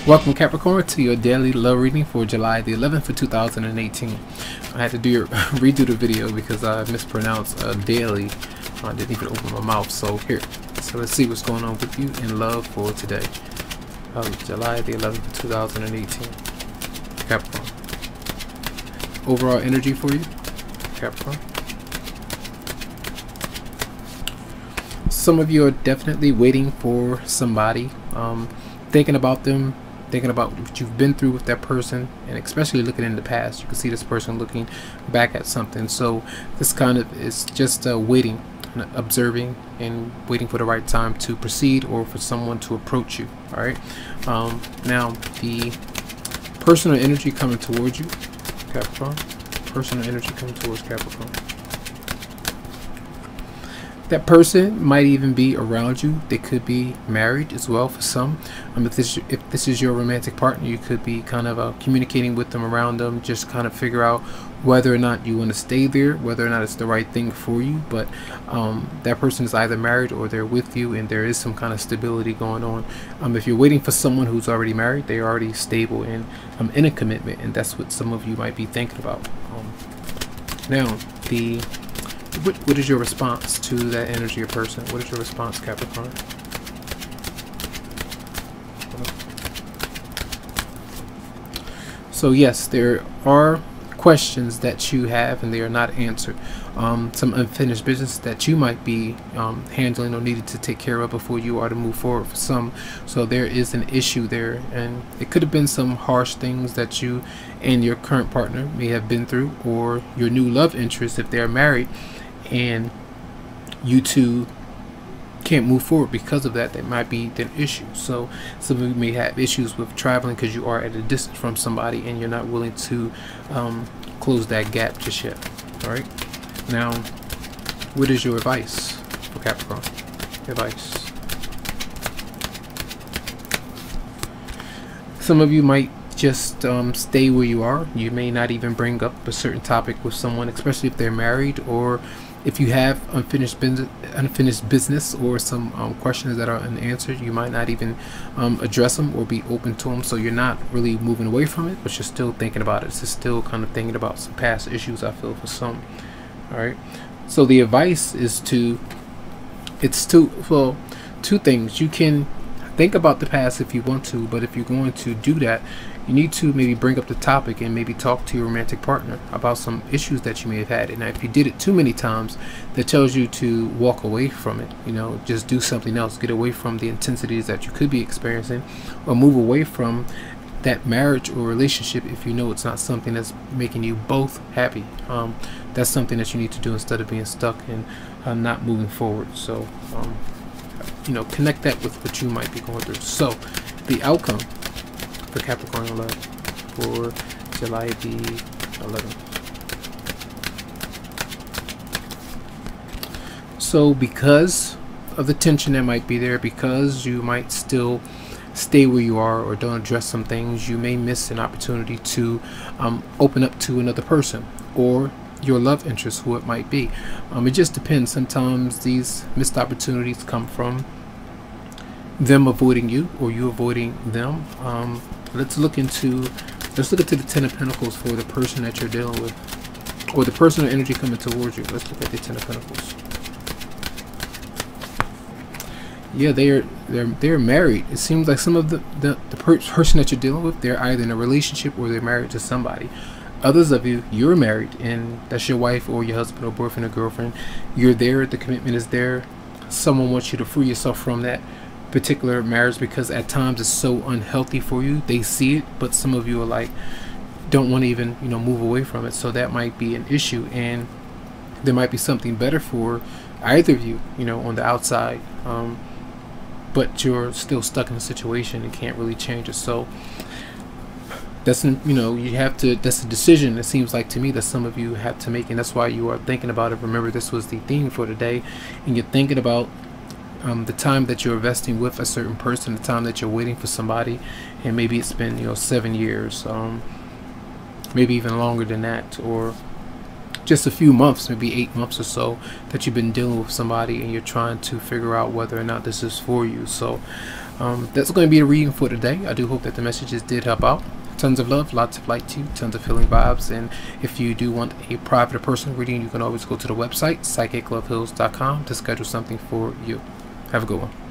Welcome, Capricorn, to your daily love reading for July the 11th of 2018. I had to redo the video because I mispronounced daily. I didn't even open my mouth. So let's see what's going on with you in love for today, July the 11th of 2018. Capricorn. Overall energy for you, Capricorn. Some of you are definitely waiting for somebody, thinking about them, thinking about what you've been through with that person, and especially looking in the past. You can see this person looking back at something. So this kind of is just waiting, observing, and waiting for the right time to proceed or for someone to approach you. All right. Now the personal energy coming towards you, Capricorn. Personal energy coming towards Capricorn. That person might even be around you. They could be married as well for some. If this is your romantic partner, you could be kind of communicating with them, around them, just kind of figure out whether or not you want to stay there, whether or not it's the right thing for you. But that person is either married or they're with you, and there is some kind of stability going on. If you're waiting for someone who's already married, they're already stable and in a commitment, and that's what some of you might be thinking about. Now, what is your response to that energy or person? What is your response, Capricorn? So yes, there are questions that you have and they are not answered. Some unfinished business that you might be handling or needed to take care of before you are to move forward for some. So there is an issue there, and it could have been some harsh things that you and your current partner may have been through, or your new love interest if they're married, and you two can't move forward because of that. That might be an issue. So some of you may have issues with traveling because you are at a distance from somebody and you're not willing to close that gap just yet. All right, now what is your advice for Capricorn? Advice. Some of you might just stay where you are. You may not even bring up a certain topic with someone, especially if they're married, or if you have unfinished business or some questions that are unanswered. You might not even address them or be open to them. So you're not really moving away from it, but you're still thinking about it. It's still kind of thinking about some past issues, I feel, for some. All right. So the advice is two things. You can think about the past if you want to, but if you're going to do that, you need to maybe bring up the topic and maybe talk to your romantic partner about some issues that you may have had. And if you did it too many times, that tells you to walk away from it. You know, just do something else. Get away from the intensities that you could be experiencing, or move away from that marriage or relationship if you know it's not something that's making you both happy. That's something that you need to do instead of being stuck and not moving forward. So you know, connect that with what you might be going through. So the outcome for Capricorn love for July the 11th. So because of the tension that might be there, because you might still stay where you are or don't address some things, you may miss an opportunity to open up to another person or your love interest, who it might be. It just depends. Sometimes these missed opportunities come from them avoiding you or you avoiding them. Let's look into the Ten of Pentacles for the person that you're dealing with, or the personal energy coming towards you. Let's look at the Ten of Pentacles. Yeah, they're married. It seems like some of the person that you're dealing with, they're either in a relationship or they're married to somebody. Others of you, you're married, and that's your wife or your husband or boyfriend or girlfriend. You're there, the commitment is there. Someone wants you to free yourself from that particular marriage because at times it's so unhealthy for you. They see it, but some of you are like, don't want to even, you know, move away from it. So that might be an issue, and there might be something better for either of you, you know, on the outside, but you're still stuck in a situation and can't really change it. So that's, you know, that's a decision, it seems like to me, that some of you have to make, and that's why you are thinking about it. Remember, this was the theme for today, and you're thinking about the time that you're investing with a certain person, the time that you're waiting for somebody, and maybe it's been, you know, 7 years, maybe even longer than that, or just a few months, maybe 8 months or so, that you've been dealing with somebody and you're trying to figure out whether or not this is for you. So that's going to be the reading for today. I do hope that the messages did help out. Tons of love, lots of light to you, tons of healing vibes. And if you do want a private or personal reading, you can always go to the website psychicloveheals.com to schedule something for you. Have a good one.